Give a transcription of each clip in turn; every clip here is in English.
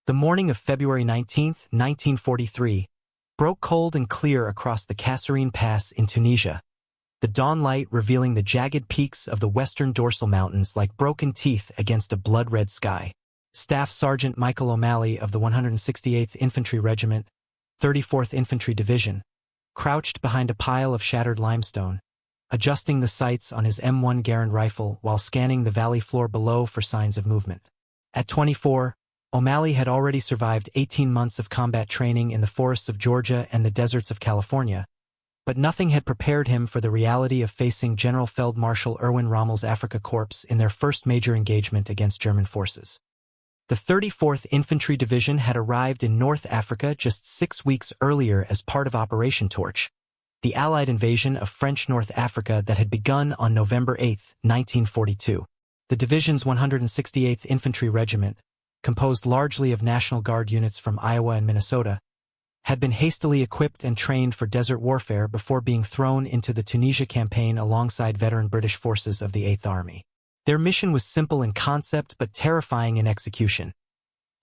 The morning of February 19, 1943, broke cold and clear across the Kasserine Pass in Tunisia, the dawn light revealing the jagged peaks of the Western Dorsal Mountains like broken teeth against a blood-red sky. Staff Sergeant Michael O'Malley of the 168th Infantry Regiment, 34th Infantry Division, crouched behind a pile of shattered limestone, adjusting the sights on his M1 Garand rifle while scanning the valley floor below for signs of movement. At 24, O'Malley had already survived 18 months of combat training in the forests of Georgia and the deserts of California, but nothing had prepared him for the reality of facing Generalfeldmarschall Erwin Rommel's Afrika Korps in their first major engagement against German forces. The 34th Infantry Division had arrived in North Africa just 6 weeks earlier as part of Operation Torch, the Allied invasion of French North Africa that had begun on November 8, 1942. The division's 168th Infantry Regiment, composed largely of National Guard units from Iowa and Minnesota, had been hastily equipped and trained for desert warfare before being thrown into the Tunisia campaign alongside veteran British forces of the 8th Army. Their mission was simple in concept but terrifying in execution: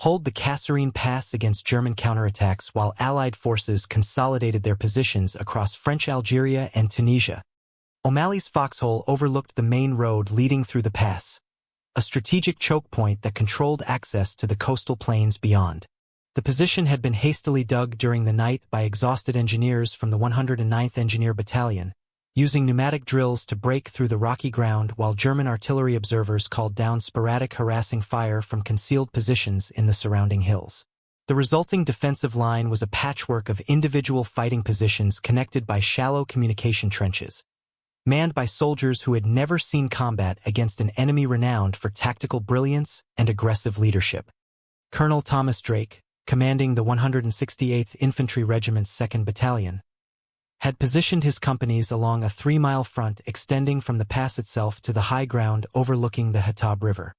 hold the Kasserine Pass against German counterattacks while Allied forces consolidated their positions across French Algeria and Tunisia. O'Malley's foxhole overlooked the main road leading through the pass, a strategic choke point that controlled access to the coastal plains beyond. The position had been hastily dug during the night by exhausted engineers from the 109th Engineer Battalion, using pneumatic drills to break through the rocky ground while German artillery observers called down sporadic harassing fire from concealed positions in the surrounding hills. The resulting defensive line was a patchwork of individual fighting positions connected by shallow communication trenches, manned by soldiers who had never seen combat against an enemy renowned for tactical brilliance and aggressive leadership. Colonel Thomas Drake, commanding the 168th Infantry Regiment's 2nd Battalion, had positioned his companies along a 3-mile front extending from the pass itself to the high ground overlooking the Hatab River.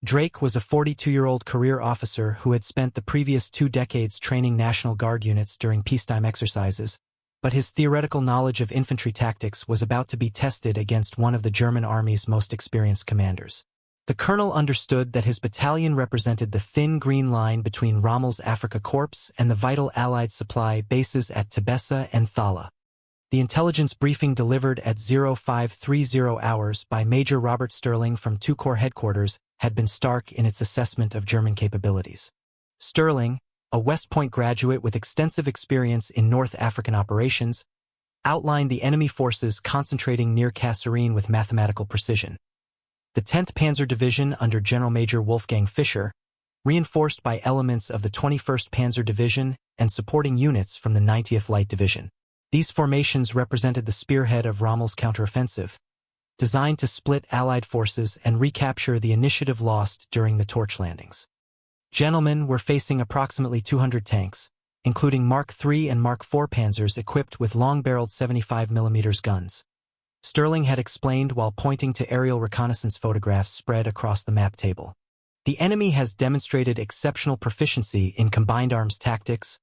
Drake was a 42-year-old career officer who had spent the previous 2 decades training National Guard units during peacetime exercises, but his theoretical knowledge of infantry tactics was about to be tested against one of the German Army's most experienced commanders. The colonel understood that his battalion represented the thin green line between Rommel's Afrika Korps and the vital Allied supply bases at Tebessa and Thala. The intelligence briefing delivered at 0530 hours by Major Robert Sterling from 2 Corps headquarters had been stark in its assessment of German capabilities. Sterling, a West Point graduate with extensive experience in North African operations, outlined the enemy forces concentrating near Kasserine with mathematical precision. The 10th Panzer Division under General Major Wolfgang Fischer, reinforced by elements of the 21st Panzer Division and supporting units from the 90th Light Division. These formations represented the spearhead of Rommel's counteroffensive, designed to split Allied forces and recapture the initiative lost during the torch landings. Gentlemen were facing approximately 200 tanks, including Mark III and Mark IV Panzers equipped with long-barreled 75mm guns. Sterling had explained while pointing to aerial reconnaissance photographs spread across the map table. The enemy has demonstrated exceptional proficiency in combined arms tactics,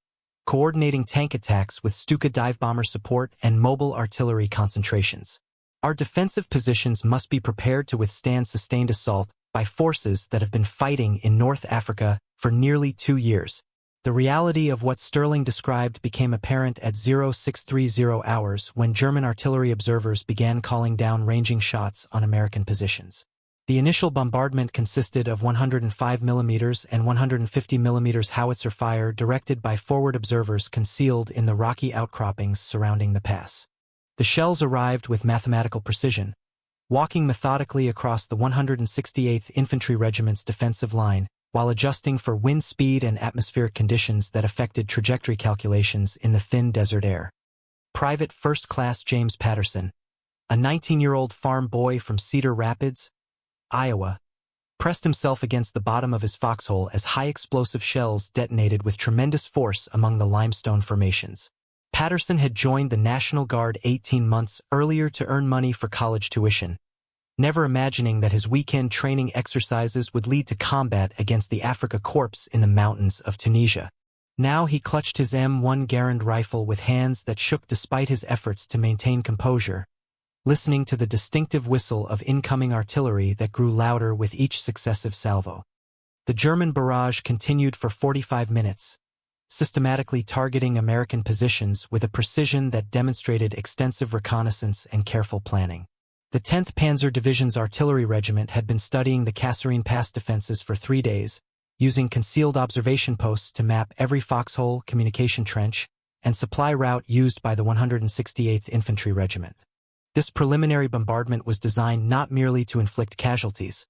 coordinating tank attacks with Stuka dive bomber support and mobile artillery concentrations. Our defensive positions must be prepared to withstand sustained assault by forces that have been fighting in North Africa for nearly 2 years. The reality of what Sterling described became apparent at 0630 hours when German artillery observers began calling down ranging shots on American positions. The initial bombardment consisted of 105mm and 150mm howitzer fire directed by forward observers concealed in the rocky outcroppings surrounding the pass. The shells arrived with mathematical precision, walking methodically across the 168th Infantry Regiment's defensive line while adjusting for wind speed and atmospheric conditions that affected trajectory calculations in the thin desert air. Private First Class James Patterson, a 19-year-old farm boy from Cedar Rapids, Iowa, pressed himself against the bottom of his foxhole as high-explosive shells detonated with tremendous force among the limestone formations. Patterson had joined the National Guard 18 months earlier to earn money for college tuition, never imagining that his weekend training exercises would lead to combat against the Afrika Korps in the mountains of Tunisia. Now he clutched his M1 Garand rifle with hands that shook despite his efforts to maintain composure, listening to the distinctive whistle of incoming artillery that grew louder with each successive salvo. The German barrage continued for 45 minutes, systematically targeting American positions with a precision that demonstrated extensive reconnaissance and careful planning. The 10th Panzer Division's artillery regiment had been studying the Kasserine Pass defenses for 3 days, using concealed observation posts to map every foxhole, communication trench, and supply route used by the 168th Infantry Regiment. This preliminary bombardment was designed not merely to inflict casualties,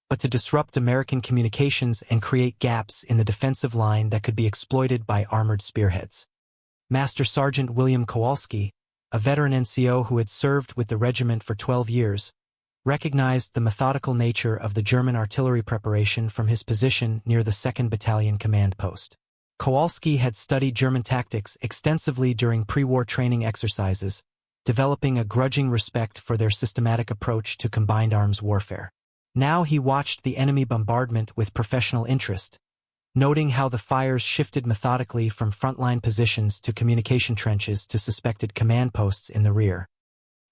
but to disrupt American communications and create gaps in the defensive line that could be exploited by armored spearheads. Master Sergeant William Kowalski, a veteran NCO who had served with the regiment for 12 years, recognized the methodical nature of the German artillery preparation from his position near the 2nd Battalion command post. Kowalski had studied German tactics extensively during pre-war training exercises, developing a grudging respect for their systematic approach to combined arms warfare. Now he watched the enemy bombardment with professional interest, noting how the fires shifted methodically from frontline positions to communication trenches to suspected command posts in the rear.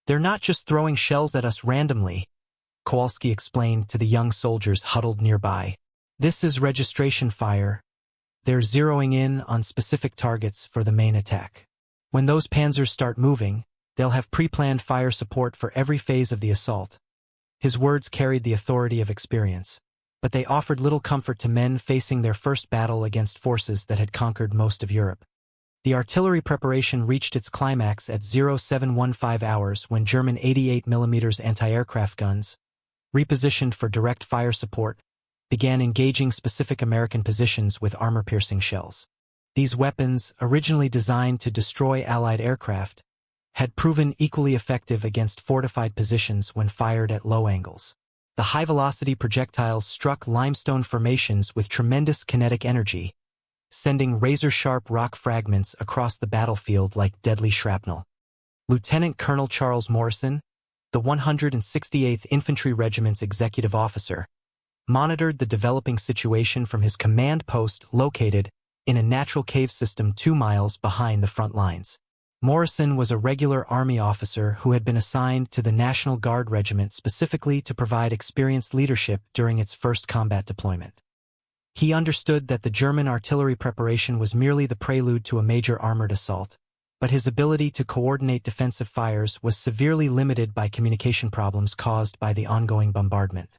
"They're not just throwing shells at us randomly," Kowalski explained to the young soldiers huddled nearby. "This is registration fire. They're zeroing in on specific targets for the main attack. When those panzers start moving, they'll have pre-planned fire support for every phase of the assault." His words carried the authority of experience, but they offered little comfort to men facing their first battle against forces that had conquered most of Europe. The artillery preparation reached its climax at 0715 hours when German 88mm anti-aircraft guns, repositioned for direct fire support, began engaging specific American positions with armor-piercing shells. These weapons, originally designed to destroy Allied aircraft, had proven equally effective against fortified positions when fired at low angles. The high-velocity projectiles struck limestone formations with tremendous kinetic energy, sending razor-sharp rock fragments across the battlefield like deadly shrapnel. Lieutenant Colonel Charles Morrison, the 168th Infantry Regiment's executive officer, monitored the developing situation from his command post located in a natural cave system 2 miles behind the front lines. Morrison was a regular Army officer who had been assigned to the National Guard Regiment specifically to provide experienced leadership during its first combat deployment. He understood that the German artillery preparation was merely the prelude to a major armored assault, but his ability to coordinate defensive fires was severely limited by communication problems caused by the ongoing bombardment.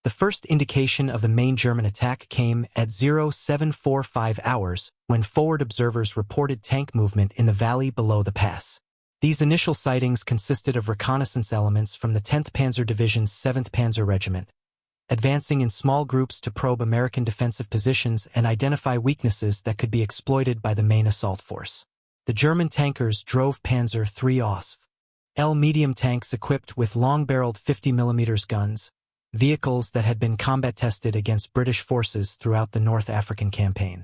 The first indication of the main German attack came at 0745 hours when forward observers reported tank movement in the valley below the pass. These initial sightings consisted of reconnaissance elements from the 10th Panzer Division's 7th Panzer Regiment, advancing in small groups to probe American defensive positions and identify weaknesses that could be exploited by the main assault force. The German tankers drove Panzer III OSV L medium tanks equipped with long-barreled 50mm guns, vehicles that had been combat-tested against British forces throughout the North African campaign.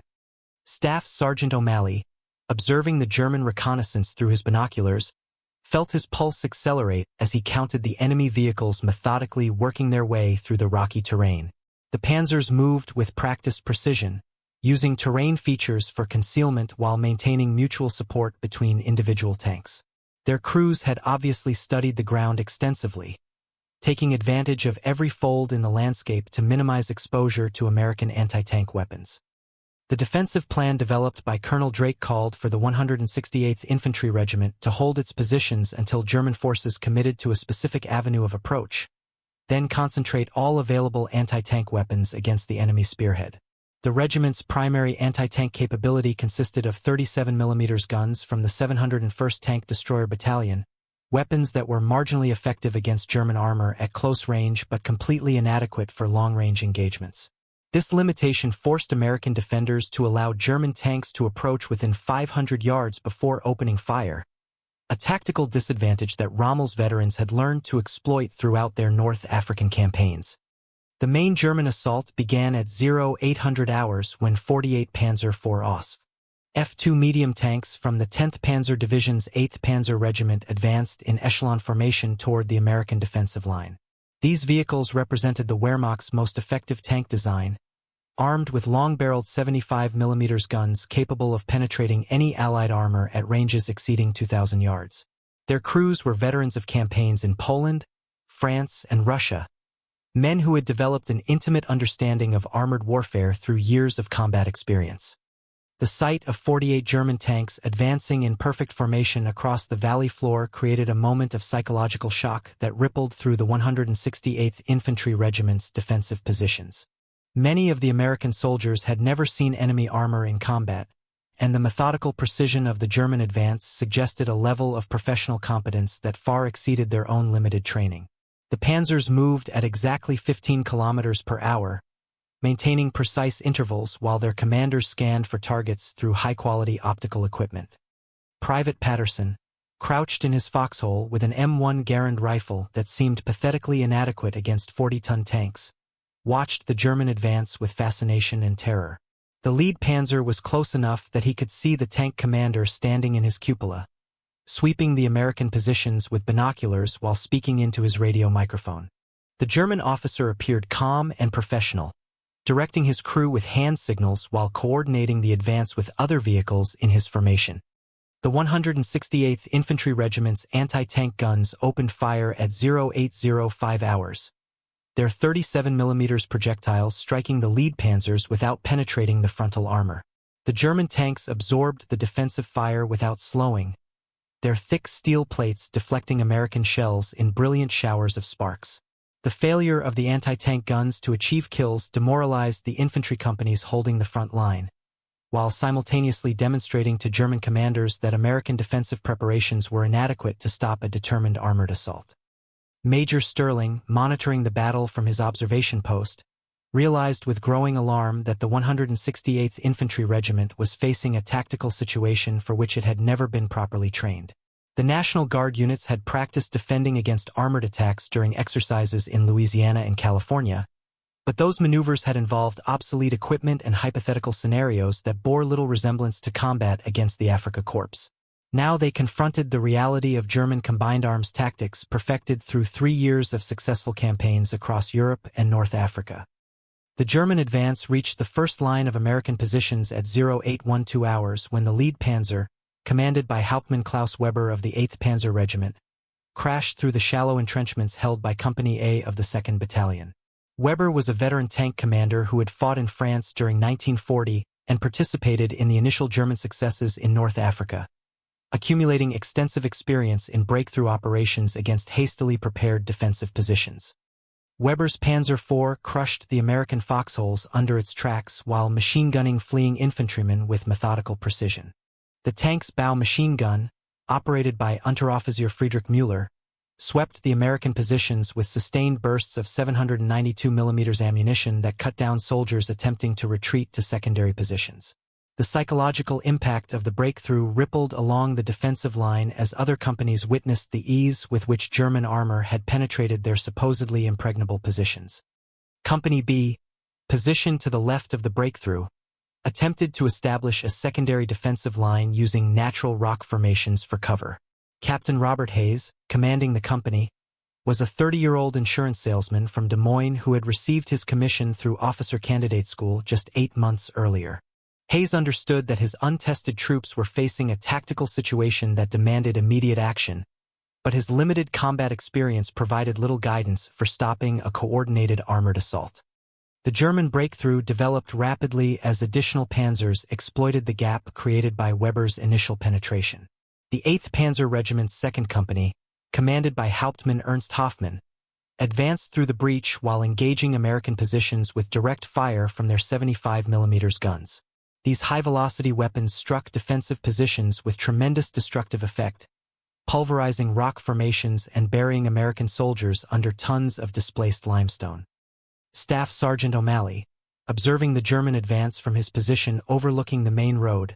Staff Sergeant O'Malley, observing the German reconnaissance through his binoculars, felt his pulse accelerate as he counted the enemy vehicles methodically working their way through the rocky terrain. The panzers moved with practiced precision, using terrain features for concealment while maintaining mutual support between individual tanks. Their crews had obviously studied the ground extensively, taking advantage of every fold in the landscape to minimize exposure to American anti-tank weapons. The defensive plan developed by Colonel Drake called for the 168th Infantry Regiment to hold its positions until German forces committed to a specific avenue of approach, then concentrate all available anti-tank weapons against the enemy spearhead. The regiment's primary anti-tank capability consisted of 37mm guns from the 701st Tank Destroyer Battalion, weapons that were marginally effective against German armor at close range but completely inadequate for long-range engagements. This limitation forced American defenders to allow German tanks to approach within 500 yards before opening fire, a tactical disadvantage that Rommel's veterans had learned to exploit throughout their North African campaigns. The main German assault began at 0800 hours when 48 Panzer IV OSV F2 medium tanks from the 10th Panzer Division's 8th Panzer Regiment advanced in echelon formation toward the American defensive line. These vehicles represented the Wehrmacht's most effective tank design, armed with long-barreled 75mm guns capable of penetrating any Allied armor at ranges exceeding 2,000 yards. Their crews were veterans of campaigns in Poland, France, and Russia, men who had developed an intimate understanding of armored warfare through years of combat experience. The sight of 48 German tanks advancing in perfect formation across the valley floor created a moment of psychological shock that rippled through the 168th Infantry Regiment's defensive positions. Many of the American soldiers had never seen enemy armor in combat, and the methodical precision of the German advance suggested a level of professional competence that far exceeded their own limited training. The panzers moved at exactly 15 kilometers per hour, maintaining precise intervals while their commanders scanned for targets through high-quality optical equipment. Private Patterson, crouched in his foxhole with an M1 Garand rifle that seemed pathetically inadequate against 40-ton tanks, watched the German advance with fascination and terror. The lead panzer was close enough that he could see the tank commander standing in his cupola, sweeping the American positions with binoculars while speaking into his radio microphone. The German officer appeared calm and professional, directing his crew with hand signals while coordinating the advance with other vehicles in his formation. The 168th Infantry Regiment's anti-tank guns opened fire at 0805 hours, their 37mm projectiles striking the lead panzers without penetrating the frontal armor. The German tanks absorbed the defensive fire without slowing, their thick steel plates deflecting American shells in brilliant showers of sparks. The failure of the anti-tank guns to achieve kills demoralized the infantry companies holding the front line, while simultaneously demonstrating to German commanders that American defensive preparations were inadequate to stop a determined armored assault. Major Sterling, monitoring the battle from his observation post, realized with growing alarm that the 168th Infantry Regiment was facing a tactical situation for which it had never been properly trained. The National Guard units had practiced defending against armored attacks during exercises in Louisiana and California, but those maneuvers had involved obsolete equipment and hypothetical scenarios that bore little resemblance to combat against the Afrika Korps. Now they confronted the reality of German combined arms tactics perfected through 3 years of successful campaigns across Europe and North Africa. The German advance reached the first line of American positions at 0812 hours when the lead panzer, commanded by Hauptmann Klaus Weber of the 8th Panzer Regiment, crashed through the shallow entrenchments held by Company A of the 2nd Battalion. Weber was a veteran tank commander who had fought in France during 1940 and participated in the initial German successes in North Africa, accumulating extensive experience in breakthrough operations against hastily prepared defensive positions. Weber's Panzer IV crushed the American foxholes under its tracks while machine-gunning fleeing infantrymen with methodical precision. The tank's bow machine gun, operated by Unteroffizier Friedrich Müller, swept the American positions with sustained bursts of 792mm ammunition that cut down soldiers attempting to retreat to secondary positions. The psychological impact of the breakthrough rippled along the defensive line as other companies witnessed the ease with which German armor had penetrated their supposedly impregnable positions. Company B, positioned to the left of the breakthrough, attempted to establish a secondary defensive line using natural rock formations for cover. Captain Robert Hayes, commanding the company, was a 30-year-old insurance salesman from Des Moines who had received his commission through officer candidate school just 8 months earlier. Hayes understood that his untested troops were facing a tactical situation that demanded immediate action, but his limited combat experience provided little guidance for stopping a coordinated armored assault. The German breakthrough developed rapidly as additional panzers exploited the gap created by Weber's initial penetration. The 8th Panzer Regiment's 2nd Company, commanded by Hauptmann Ernst Hoffmann, advanced through the breach while engaging American positions with direct fire from their 75mm guns. These high-velocity weapons struck defensive positions with tremendous destructive effect, pulverizing rock formations and burying American soldiers under tons of displaced limestone. Staff Sergeant O'Malley, observing the German advance from his position overlooking the main road,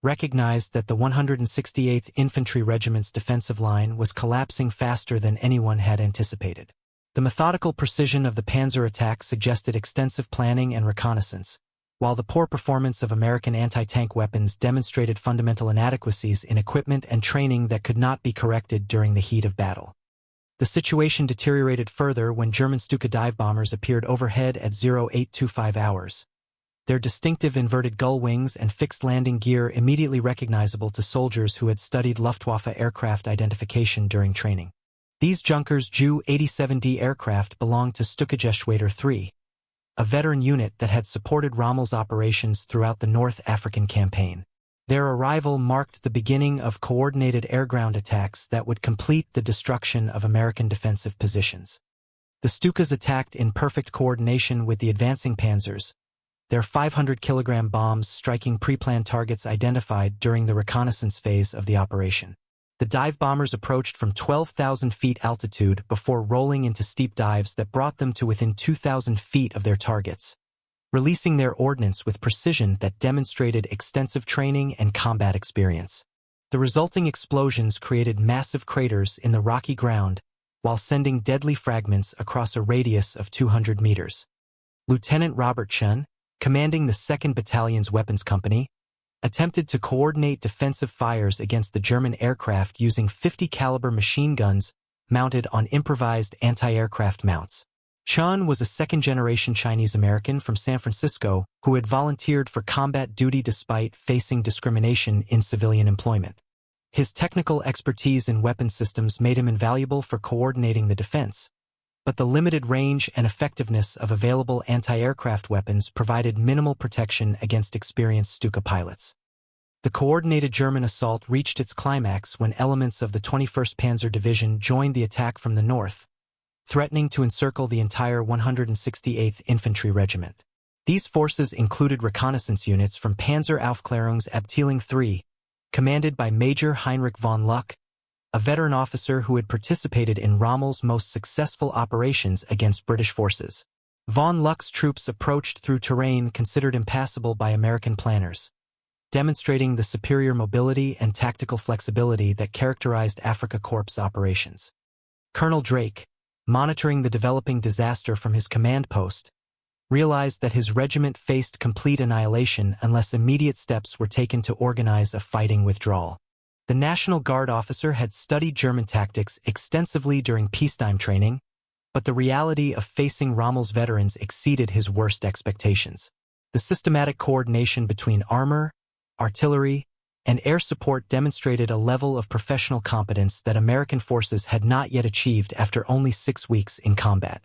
recognized that the 168th Infantry Regiment's defensive line was collapsing faster than anyone had anticipated. The methodical precision of the panzer attack suggested extensive planning and reconnaissance, while the poor performance of American anti-tank weapons demonstrated fundamental inadequacies in equipment and training that could not be corrected during the heat of battle. The situation deteriorated further when German Stuka dive bombers appeared overhead at 0825 hours. Their distinctive inverted gull wings and fixed landing gear immediately recognizable to soldiers who had studied Luftwaffe aircraft identification during training. These Junkers Ju-87D aircraft belonged to Stukkegeschwader 3, a veteran unit that had supported Rommel's operations throughout the North African campaign. Their arrival marked the beginning of coordinated air-ground attacks that would complete the destruction of American defensive positions. The Stukas attacked in perfect coordination with the advancing Panzers, their 500-kilogram bombs striking pre-planned targets identified during the reconnaissance phase of the operation. The dive bombers approached from 12,000 feet altitude before rolling into steep dives that brought them to within 2,000 feet of their targets, releasing their ordnance with precision that demonstrated extensive training and combat experience. The resulting explosions created massive craters in the rocky ground while sending deadly fragments across a radius of 200 meters. Lieutenant Robert Chun, commanding the 2nd Battalion's Weapons Company, attempted to coordinate defensive fires against the German aircraft using 50-caliber machine guns mounted on improvised anti-aircraft mounts. Chun was a second-generation Chinese-American from San Francisco who had volunteered for combat duty despite facing discrimination in civilian employment. His technical expertise in weapon systems made him invaluable for coordinating the defense, but the limited range and effectiveness of available anti-aircraft weapons provided minimal protection against experienced Stuka pilots. The coordinated German assault reached its climax when elements of the 21st Panzer Division joined the attack from the north, threatening to encircle the entire 168th Infantry Regiment. These forces included reconnaissance units from Panzeraufklärungsabteilung III, commanded by Major Heinrich von Luck, a veteran officer who had participated in Rommel's most successful operations against British forces. Von Luck's troops approached through terrain considered impassable by American planners, demonstrating the superior mobility and tactical flexibility that characterized Afrika Korps operations. Colonel Drake, monitoring the developing disaster from his command post, realized that his regiment faced complete annihilation unless immediate steps were taken to organize a fighting withdrawal. The National Guard officer had studied German tactics extensively during peacetime training, but the reality of facing Rommel's veterans exceeded his worst expectations. The systematic coordination between armor, artillery, and air support demonstrated a level of professional competence that American forces had not yet achieved after only 6 weeks in combat.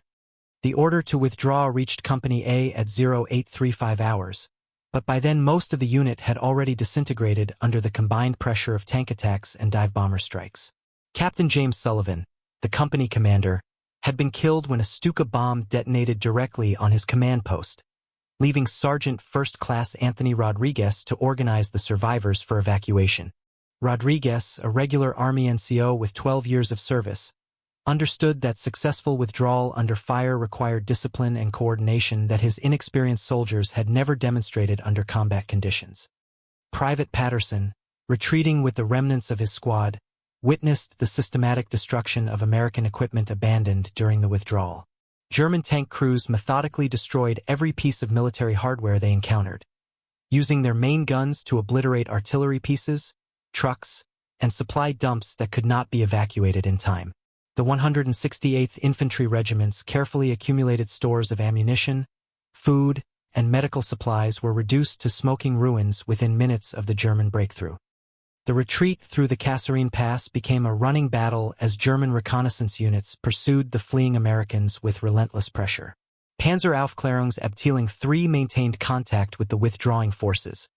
The order to withdraw reached Company A at 0835 hours, but by then most of the unit had already disintegrated under the combined pressure of tank attacks and dive bomber strikes. Captain James Sullivan, the company commander, had been killed when a Stuka bomb detonated directly on his command post, leaving Sergeant First Class Anthony Rodriguez to organize the survivors for evacuation. Rodriguez, a regular Army NCO with 12 years of service, understood that successful withdrawal under fire required discipline and coordination that his inexperienced soldiers had never demonstrated under combat conditions. Private Patterson, retreating with the remnants of his squad, witnessed the systematic destruction of American equipment abandoned during the withdrawal. German tank crews methodically destroyed every piece of military hardware they encountered, using their main guns to obliterate artillery pieces, trucks, and supply dumps that could not be evacuated in time. The 168th Infantry Regiment's carefully accumulated stores of ammunition, food, and medical supplies were reduced to smoking ruins within minutes of the German breakthrough. The retreat through the Kasserine Pass became a running battle as German reconnaissance units pursued the fleeing Americans with relentless pressure. Panzeraufklärungsabteilung III maintained contact with the withdrawing forces,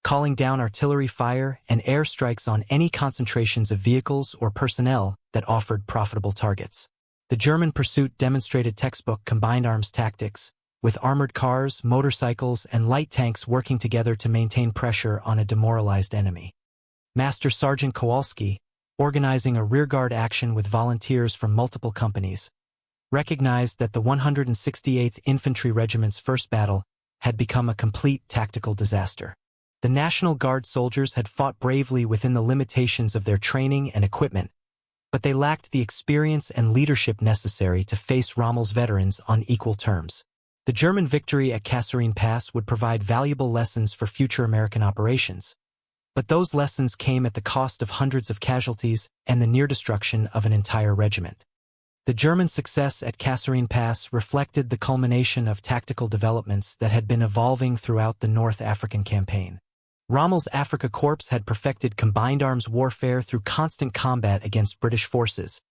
calling down artillery fire and air strikes on any concentrations of vehicles or personnel that offered profitable targets. The German pursuit demonstrated textbook combined arms tactics, with armored cars, motorcycles, and light tanks working together to maintain pressure on a demoralized enemy. Master Sergeant Kowalski, organizing a rearguard action with volunteers from multiple companies, recognized that the 168th Infantry Regiment's first battle had become a complete tactical disaster. The National Guard soldiers had fought bravely within the limitations of their training and equipment, but they lacked the experience and leadership necessary to face Rommel's veterans on equal terms. The German victory at Kasserine Pass would provide valuable lessons for future American operations, but those lessons came at the cost of hundreds of casualties and the near destruction of an entire regiment. The German success at Kasserine Pass reflected the culmination of tactical developments that had been evolving throughout the North African campaign. Rommel's Afrika Korps had perfected combined arms warfare through constant combat against British forces,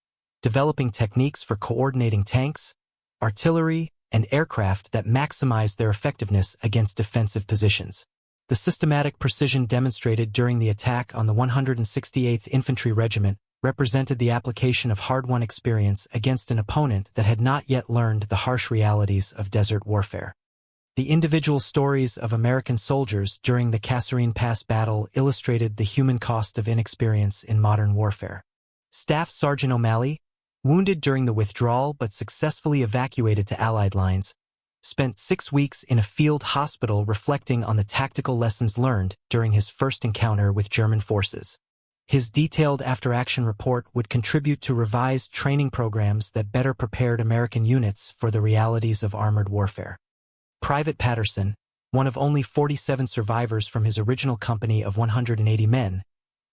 developing techniques for coordinating tanks, artillery, and aircraft that maximize their effectiveness against defensive positions. The systematic precision demonstrated during the attack on the 168th Infantry Regiment represented the application of hard-won experience against an opponent that had not yet learned the harsh realities of desert warfare. The individual stories of American soldiers during the Kasserine Pass battle illustrated the human cost of inexperience in modern warfare. Staff Sergeant O'Malley, wounded during the withdrawal but successfully evacuated to Allied lines, spent 6 weeks in a field hospital reflecting on the tactical lessons learned during his first encounter with German forces. His detailed after-action report would contribute to revised training programs that better prepared American units for the realities of armored warfare. Private Patterson, one of only 47 survivors from his original company of 180 men,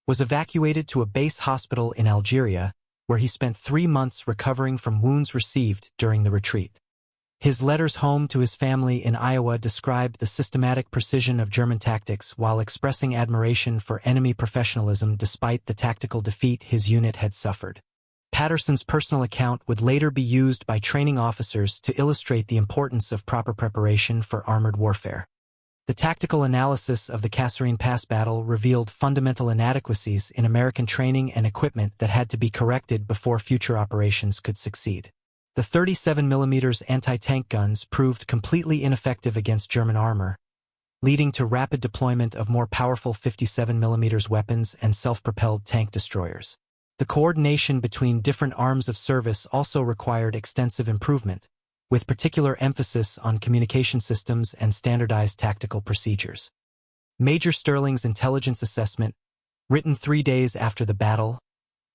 was evacuated to a base hospital in Algeria, where he spent 3 months recovering from wounds received during the retreat. His letters home to his family in Iowa described the systematic precision of German tactics while expressing admiration for enemy professionalism despite the tactical defeat his unit had suffered. Patterson's personal account would later be used by training officers to illustrate the importance of proper preparation for armored warfare. The tactical analysis of the Kasserine Pass battle revealed fundamental inadequacies in American training and equipment that had to be corrected before future operations could succeed. The 37mm anti-tank guns proved completely ineffective against German armor, leading to rapid deployment of more powerful 57mm weapons and self-propelled tank destroyers. The coordination between different arms of service also required extensive improvement, with particular emphasis on communication systems and standardized tactical procedures. Major Sterling's intelligence assessment, written 3 days after the battle,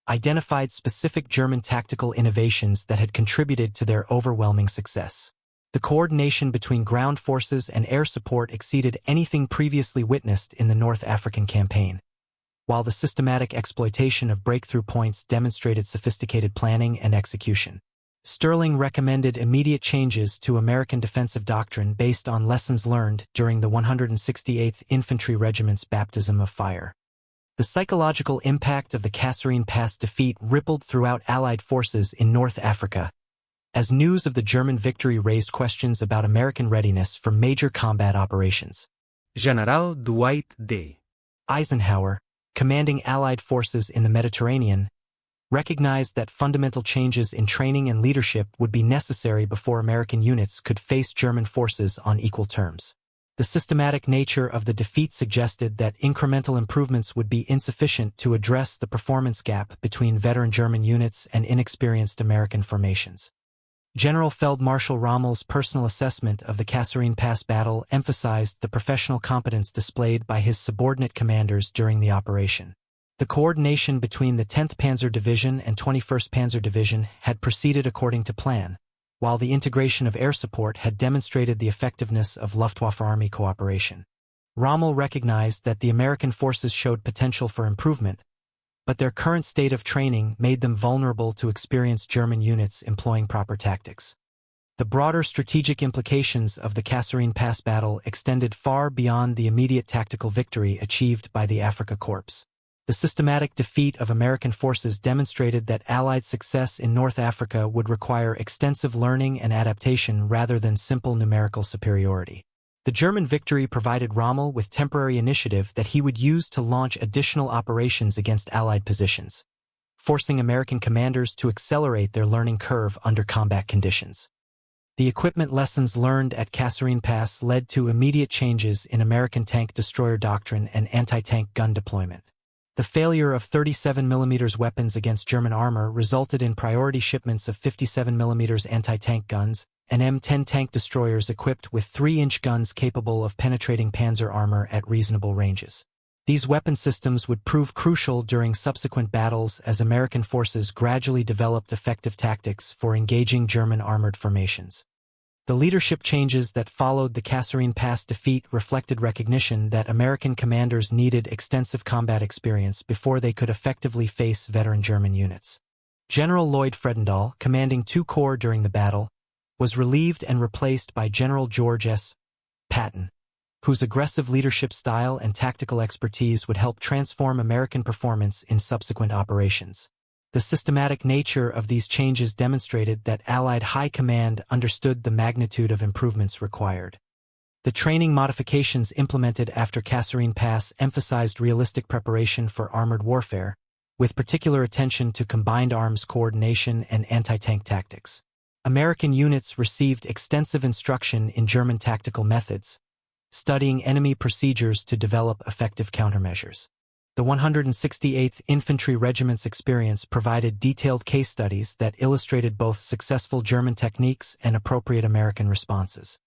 identified specific German tactical innovations that had contributed to their overwhelming success. The coordination between ground forces and air support exceeded anything previously witnessed in the North African campaign, while the systematic exploitation of breakthrough points demonstrated sophisticated planning and execution. Sterling recommended immediate changes to American defensive doctrine based on lessons learned during the 168th Infantry Regiment's baptism of fire. The psychological impact of the Kasserine Pass defeat rippled throughout Allied forces in North Africa, as news of the German victory raised questions about American readiness for major combat operations. General Dwight D. Eisenhower, commanding Allied forces in the Mediterranean, recognized that fundamental changes in training and leadership would be necessary before American units could face German forces on equal terms. The systematic nature of the defeat suggested that incremental improvements would be insufficient to address the performance gap between veteran German units and inexperienced American formations. Generalfeldmarschall Rommel's personal assessment of the Kasserine Pass battle emphasized the professional competence displayed by his subordinate commanders during the operation. The coordination between the 10th Panzer Division and 21st Panzer Division had proceeded according to plan, while the integration of air support had demonstrated the effectiveness of Luftwaffe Army cooperation. Rommel recognized that the American forces showed potential for improvement, but their current state of training made them vulnerable to experienced German units employing proper tactics. The broader strategic implications of the Kasserine Pass battle extended far beyond the immediate tactical victory achieved by the Afrika Korps. The systematic defeat of American forces demonstrated that Allied success in North Africa would require extensive learning and adaptation rather than simple numerical superiority. The German victory provided Rommel with temporary initiative that he would use to launch additional operations against Allied positions, forcing American commanders to accelerate their learning curve under combat conditions. The equipment lessons learned at Kasserine Pass led to immediate changes in American tank destroyer doctrine and anti-tank gun deployment. The failure of 37mm weapons against German armor resulted in priority shipments of 57mm anti-tank guns and M10 tank destroyers equipped with 3-inch guns capable of penetrating Panzer armor at reasonable ranges. These weapon systems would prove crucial during subsequent battles as American forces gradually developed effective tactics for engaging German armored formations. The leadership changes that followed the Kasserine Pass defeat reflected recognition that American commanders needed extensive combat experience before they could effectively face veteran German units. General Lloyd Fredendall, commanding 2 corps during the battle, was relieved and replaced by General George S. Patton, whose aggressive leadership style and tactical expertise would help transform American performance in subsequent operations. The systematic nature of these changes demonstrated that Allied High Command understood the magnitude of improvements required. The training modifications implemented after Kasserine Pass emphasized realistic preparation for armored warfare, with particular attention to combined arms coordination and anti-tank tactics. American units received extensive instruction in German tactical methods, studying enemy procedures to develop effective countermeasures. The 168th Infantry Regiment's experience provided detailed case studies that illustrated both successful German techniques and appropriate American responses.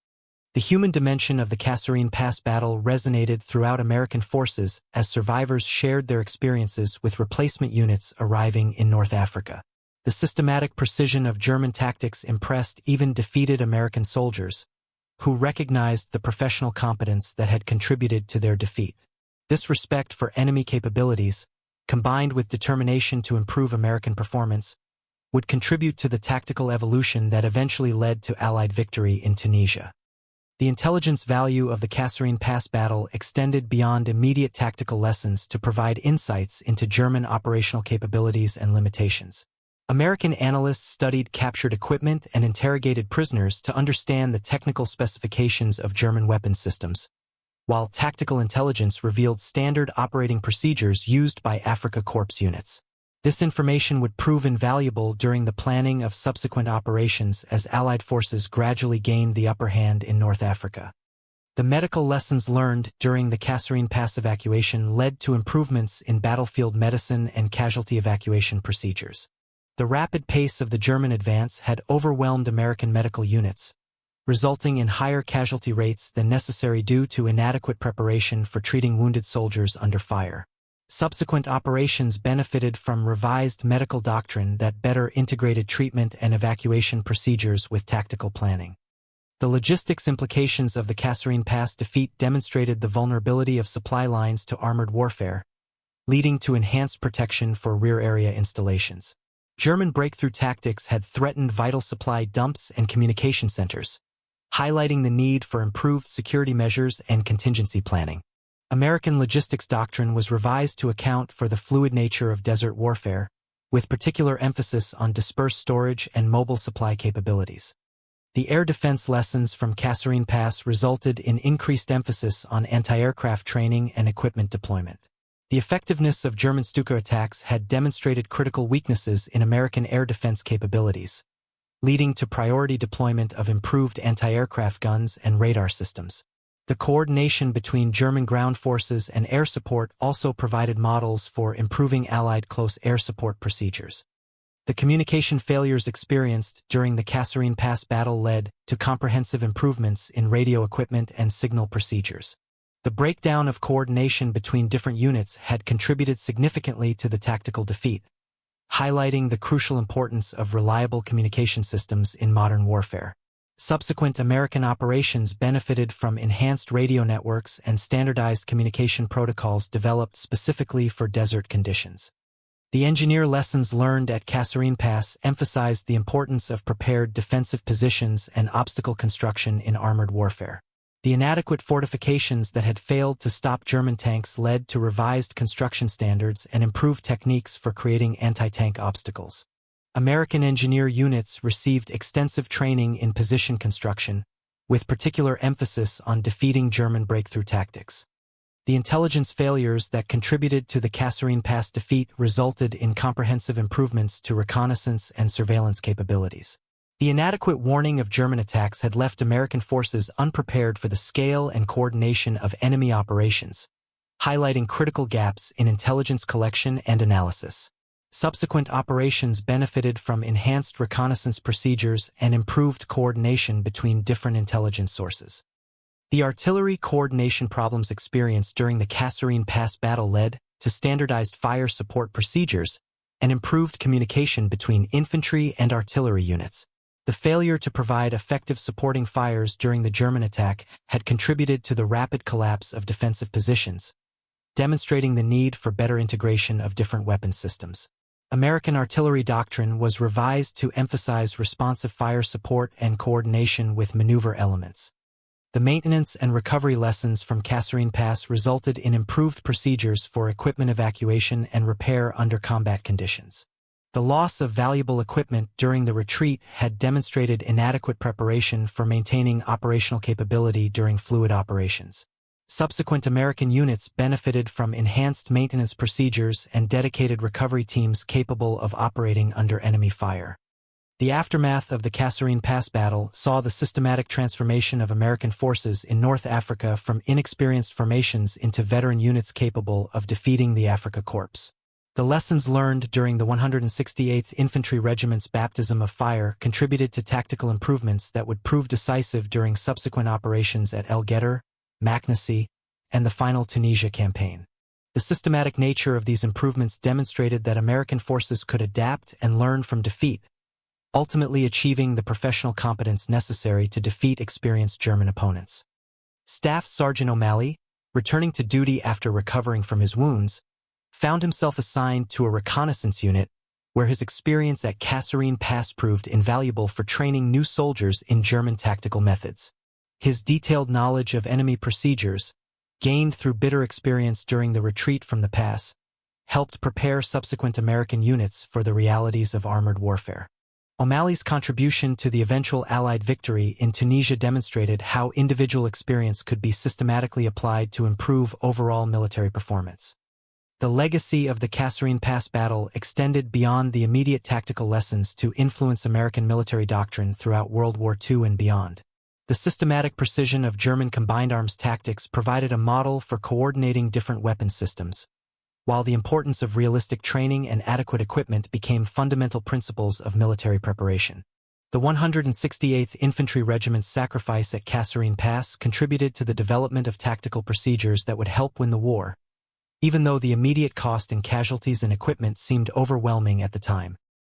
The human dimension of the Kasserine Pass battle resonated throughout American forces as survivors shared their experiences with replacement units arriving in North Africa. The systematic precision of German tactics impressed even defeated American soldiers, who recognized the professional competence that had contributed to their defeat. This respect for enemy capabilities, combined with determination to improve American performance, would contribute to the tactical evolution that eventually led to Allied victory in Tunisia. The intelligence value of the Kasserine Pass battle extended beyond immediate tactical lessons to provide insights into German operational capabilities and limitations. American analysts studied captured equipment and interrogated prisoners to understand the technical specifications of German weapon systems, while tactical intelligence revealed standard operating procedures used by Afrika Korps units. This information would prove invaluable during the planning of subsequent operations as Allied forces gradually gained the upper hand in North Africa. The medical lessons learned during the Kasserine Pass evacuation led to improvements in battlefield medicine and casualty evacuation procedures. The rapid pace of the German advance had overwhelmed American medical units, resulting in higher casualty rates than necessary due to inadequate preparation for treating wounded soldiers under fire. Subsequent operations benefited from revised medical doctrine that better integrated treatment and evacuation procedures with tactical planning. The logistics implications of the Kasserine Pass defeat demonstrated the vulnerability of supply lines to armored warfare, leading to enhanced protection for rear area installations. German breakthrough tactics had threatened vital supply dumps and communication centers, highlighting the need for improved security measures and contingency planning. American logistics doctrine was revised to account for the fluid nature of desert warfare, with particular emphasis on dispersed storage and mobile supply capabilities. The air defense lessons from Kasserine Pass resulted in increased emphasis on anti-aircraft training and equipment deployment. The effectiveness of German Stuka attacks had demonstrated critical weaknesses in American air defense capabilities, leading to priority deployment of improved anti-aircraft guns and radar systems. The coordination between German ground forces and air support also provided models for improving Allied close air support procedures. The communication failures experienced during the Kasserine Pass battle led to comprehensive improvements in radio equipment and signal procedures. The breakdown of coordination between different units had contributed significantly to the tactical defeat, highlighting the crucial importance of reliable communication systems in modern warfare. Subsequent American operations benefited from enhanced radio networks and standardized communication protocols developed specifically for desert conditions. The engineer lessons learned at Kasserine Pass emphasized the importance of prepared defensive positions and obstacle construction in armored warfare. The inadequate fortifications that had failed to stop German tanks led to revised construction standards and improved techniques for creating anti-tank obstacles. American engineer units received extensive training in position construction, with particular emphasis on defeating German breakthrough tactics. The intelligence failures that contributed to the Kasserine Pass defeat resulted in comprehensive improvements to reconnaissance and surveillance capabilities. The inadequate warning of German attacks had left American forces unprepared for the scale and coordination of enemy operations, highlighting critical gaps in intelligence collection and analysis. Subsequent operations benefited from enhanced reconnaissance procedures and improved coordination between different intelligence sources. The artillery coordination problems experienced during the Kasserine Pass battle led to standardized fire support procedures and improved communication between infantry and artillery units. The failure to provide effective supporting fires during the German attack had contributed to the rapid collapse of defensive positions, demonstrating the need for better integration of different weapon systems. American artillery doctrine was revised to emphasize responsive fire support and coordination with maneuver elements. The maintenance and recovery lessons from Kasserine Pass resulted in improved procedures for equipment evacuation and repair under combat conditions. The loss of valuable equipment during the retreat had demonstrated inadequate preparation for maintaining operational capability during fluid operations. Subsequent American units benefited from enhanced maintenance procedures and dedicated recovery teams capable of operating under enemy fire. The aftermath of the Kasserine Pass battle saw the systematic transformation of American forces in North Africa from inexperienced formations into veteran units capable of defeating the Afrika Korps. The lessons learned during the 168th Infantry Regiment's baptism of fire contributed to tactical improvements that would prove decisive during subsequent operations at El Getter, Maknessi, and the final Tunisia campaign. The systematic nature of these improvements demonstrated that American forces could adapt and learn from defeat, ultimately achieving the professional competence necessary to defeat experienced German opponents. Staff Sergeant O'Malley, returning to duty after recovering from his wounds, found himself assigned to a reconnaissance unit where his experience at Kasserine Pass proved invaluable for training new soldiers in German tactical methods. His detailed knowledge of enemy procedures, gained through bitter experience during the retreat from the pass, helped prepare subsequent American units for the realities of armored warfare. O'Malley's contribution to the eventual Allied victory in Tunisia demonstrated how individual experience could be systematically applied to improve overall military performance. The legacy of the Kasserine Pass battle extended beyond the immediate tactical lessons to influence American military doctrine throughout World War II and beyond. The systematic precision of German combined arms tactics provided a model for coordinating different weapon systems, while the importance of realistic training and adequate equipment became fundamental principles of military preparation. The 168th Infantry Regiment's sacrifice at Kasserine Pass contributed to the development of tactical procedures that would help win the war, even though the immediate cost in casualties and equipment seemed overwhelming at the time.